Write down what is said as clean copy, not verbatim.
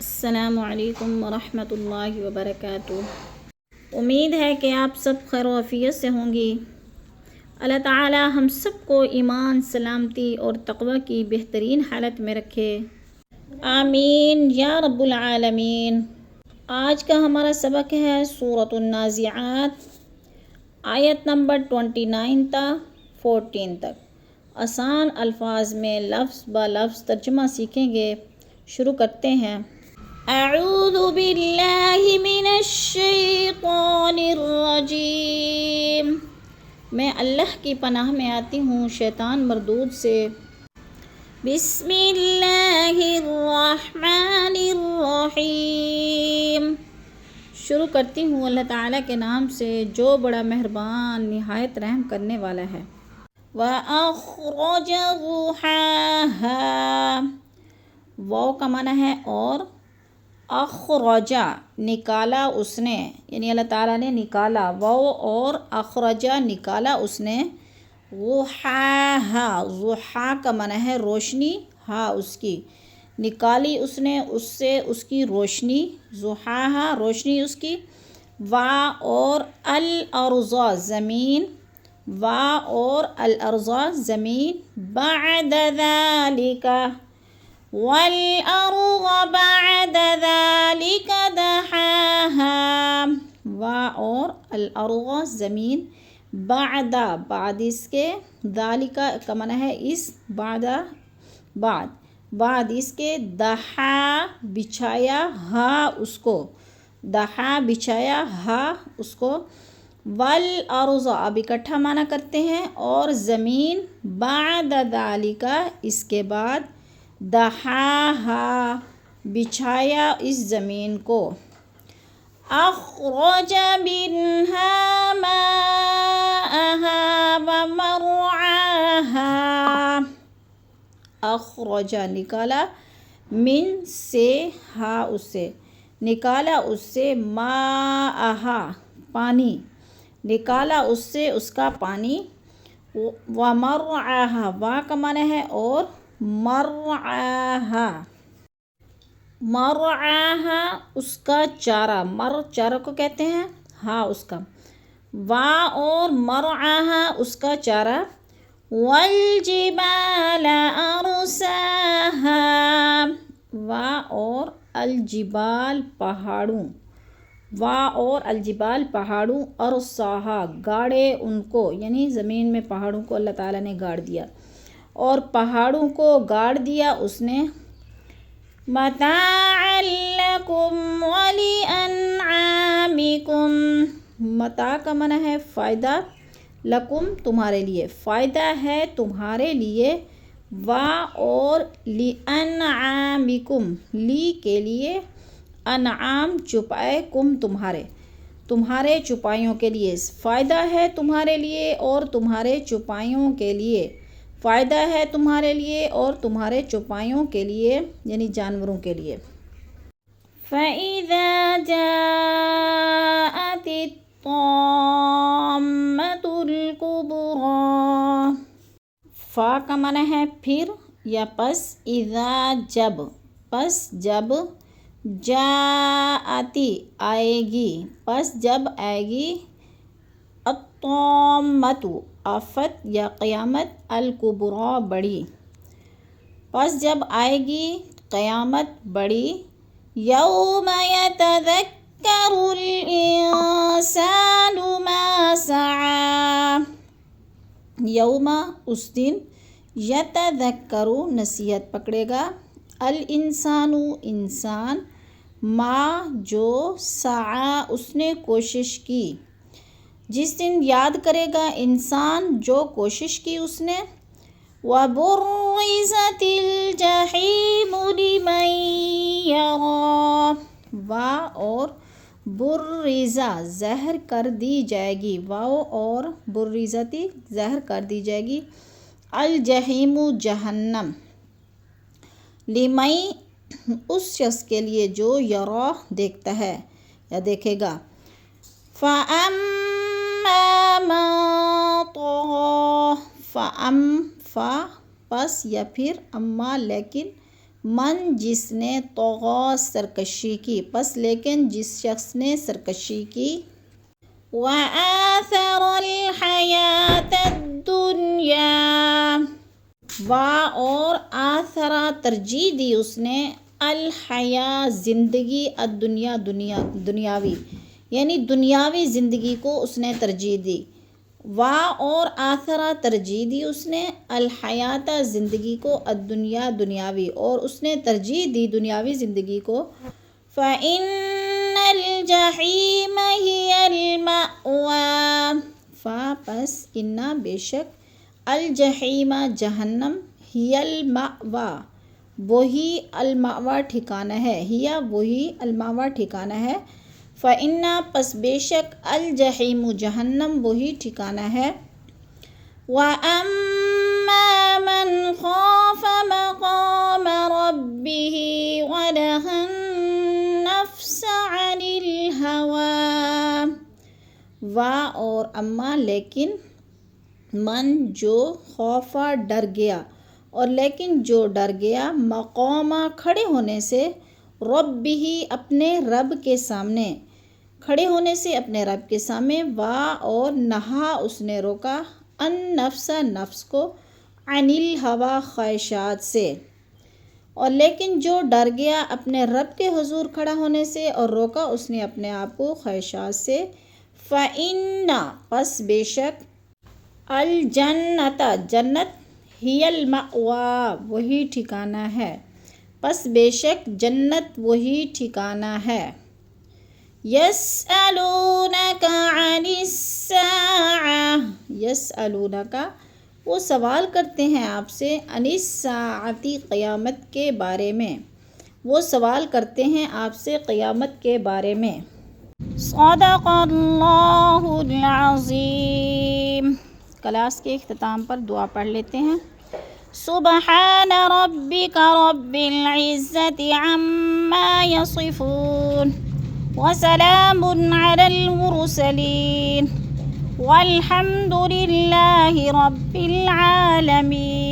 السلام علیکم ورحمۃ اللہ وبرکاتہ۔ امید ہے کہ آپ سب خیر و عافیت سے ہوں گی۔ اللہ تعالی ہم سب کو ایمان، سلامتی اور تقوی کی بہترین حالت میں رکھے، آمین یا رب العالمین۔ آج کا ہمارا سبق ہے سورۃ النازعات، آیت نمبر 29 تا 14 تک۔ آسان الفاظ میں لفظ با لفظ ترجمہ سیکھیں گے۔ شروع کرتے ہیں۔ اعوذ باللہ من الشیطان الرجیم، میں اللہ کی پناہ میں آتی ہوں شیطان مردود سے۔ بسم اللہ الرحمن الرحیم، شروع کرتی ہوں اللہ تعالیٰ کے نام سے جو بڑا مہربان نہایت رحم کرنے والا ہے۔ وَأَخْرَجَ ضُحَاهَا، واو کا معنی ہے اور، اخرجا نکالا اس نے، یعنی اللہ تعالیٰ نے نکالا، واو اور اخرجا نکالا اس نے، ضحاہا ضحا کا معنی ہے روشنی، ہا اس کی، نکالی اس نے اس سے اس کی روشنی، ضحاہا روشنی اس کی، وا اور الارض زمین، وا اور الارض زمین، بعد ذالک والأرض بعد ذلك دحاها، وا اور الارض زمین، بعد اس کے، ذالک کا معنی ہے اس، بعد اس کے، دحا بچھایا، ہا اس کو، دحا بچھایا، ہا اس کو، والارض اب اکٹھا معنی کرتے ہیں، اور زمین، بعد ذلك اس کے بعد، دحاہا بچھایا اس زمین کو، اخرج منہا ماءہا ومرعاہا، اخرج نکالا، من سے، ہا اس سے، نکالا اس سے، ماءہا پانی، نکالا اس سے اس کا پانی، ومرعاہا وا کا معنی ہے اور، مرعاہا مرعاہا اس کا چارہ، چارہ کو کہتے ہیں، ہاں اس کا، وا اور مرعاہا اس کا چارہ، والجبال ارساہا، وا اور الجبال پہاڑوں، وا اور الجبال پہاڑوں، ارساہا گاڑے ان کو، یعنی زمین میں پہاڑوں کو اللہ تعالیٰ نے گاڑ دیا، اور پہاڑوں کو گاڑ دیا اس نے، متاعا لکم ولانعامکم، متاع کا معنی ہے فائدہ، لکم تمہارے لیے، فائدہ ہے تمہارے لیے، وا اور لانعامکم لی کے لیے، انعام چوپائے، کم تمہارے چوپایوں کے لیے، فائدہ ہے تمہارے لیے اور تمہارے چوپایوں کے لیے، فائدہ ہے تمہارے لیے اور تمہارے چوپایوں کے لیے، یعنی جانوروں کے لیے۔ فَإِذَا جَاءَتِ الطَّامَّةُ الْكُبْرَىٰ، فا کا معنی ہے پھر یا پس، اذا جب، پس جب، جاءتی آئے گی، پس جب آئے گی، الطامۃ آفت یا قیامت، الکبریٰ بڑی، پس جب آئے گی قیامت بڑی، یوم یتذکر الانسان ما سعی، یوم اس دن، یتذکر نصیحت پکڑے گا، الانسان انسان، ما جو، سعی اس نے کوشش کی، جس دن یاد کرے گا انسان جو کوشش کی اس نے، وَبُرِّزَتِ الْجَحِیمُ لِمَن یَرَىٰ، وا اور بُرِّزَ ظاہر کر دی جائے گی، واو اور بُرِّزَتی ظاہر کر دی جائے گی، الجحیم جہنم، لمن اس شخص کے لیے جو، یَرَىٰ دیکھتا ہے یا دیکھے گا، فَأَمَّا مَن طَغَىٰ، فا پس یا پھر، اما لیکن، من جس نے طغى سرکشی کی، پس لیکن جس شخص نے سرکشی کی، وآثر الحیات الدنیا، اور آثرا ترجیح دی اس نے، الحیات زندگی، الدنیا دنیاوی، یعنی دنیاوی زندگی کو اس نے ترجیح دی، اور آثرا ترجیح دی اس نے، الحیات زندگی کو، الدنیا دنیاوی، اور اس نے ترجیح دی دنیاوی زندگی کو، فإن الجحیم ہی المأوی، پس انا بے شک، الجحیم جہنم، ہی المأوی وہی، المأوی ٹھکانہ ہے، وہی المأوی ٹھکانہ ہے، فإن پس بے شک، الجحیم جہنم وہی ٹھکانہ ہے، وَأَمَّا مَنْ خَافَ مَقَامَ رَبِّهِ وَنَهَى النَّفْسَ عَنِ الْهَوَىٰ، اور اما لیکن، من جو، خوفا ڈر گیا، اور لیکن جو ڈر گیا، مقام کھڑے ہونے سے، ربہ اپنے رب کے سامنے، کھڑے ہونے سے اپنے رب کے سامنے، اور نہا اس نے روکا، النفس نفس کو، عن الہویٰ خواہشات سے، اور لیکن جو ڈر گیا اپنے رب کے حضور کھڑا ہونے سے اور روکا اس نے اپنے آپ کو خواہشات سے، فإن پس بے شک، الجنت جنت، ہی المأویٰ وہی ٹھکانہ ہے، پس بے شک جنت وہی ٹھکانہ ہے، یسألونک عن الساعة، یسألونک وہ سوال کرتے ہیں آپ سے، عن الساعة قیامت کے بارے میں، وہ سوال کرتے ہیں آپ سے قیامت کے بارے میں، صدق اللہ العظیم۔ کلاس کے اختتام پر دعا پڑھ لیتے ہیں، سبحان ربک رب العزة عما یصفون، وسلام علی المرسلین، والحمد للہ رب العالمین۔